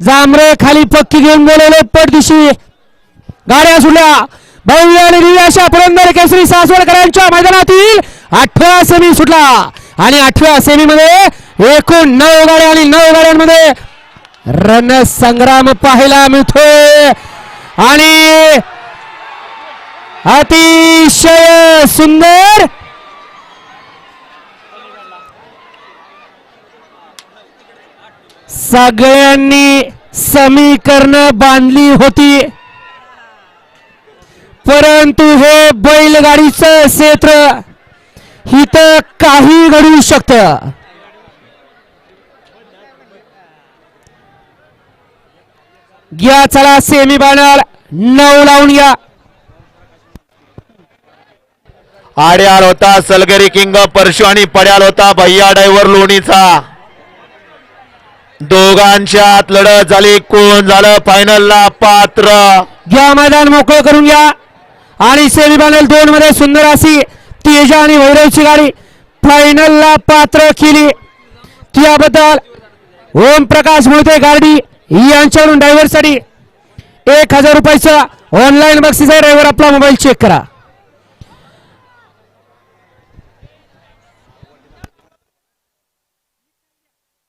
जांभरे खाली पक्की घेऊन बोलवले पटदिशी गाड्या सुटल्या भव्य आणि दिव्य अशा पुरंदर केसरी सासवडकरांच्या मैदानातील 8व्या सेमी सुटला आणि 8व्या सेमी मध्ये एकूण 9 गाड्या आणि 9 गाड्यांमध्ये रणसंग्राम पाहायला मिळतोय आणि अतिशय सुंदर सगळ्यांनी समीकरण बांधली होती परंतु हे बैलगाडीचं क्षेत्र इथं काही घडू शकतं. घ्या चला सेमी बॅनर 9 लावून घ्या. आड्याल होता सलगरी किंग परशु आणि पड्याल होता भैया ड्रायव्हर लोणीचा. दोघांच्यात लढत झाली. कोण झालं फायनलला पात्र. घ्या मैदान मोकळं करून घ्या आणि सेमी फायनल 2 मध्ये सुंदर अशी तेजा आणि वैरवची गाडी फायनलला पात्र केली. त्याबद्दल ओम प्रकाश मोहिते गाडी यांच्याकडून ड्रायव्हरसाठी 1000 रुपयाचं ऑनलाईन बक्षीस आहे. ड्रायव्हर आपला मोबाईल चेक करा.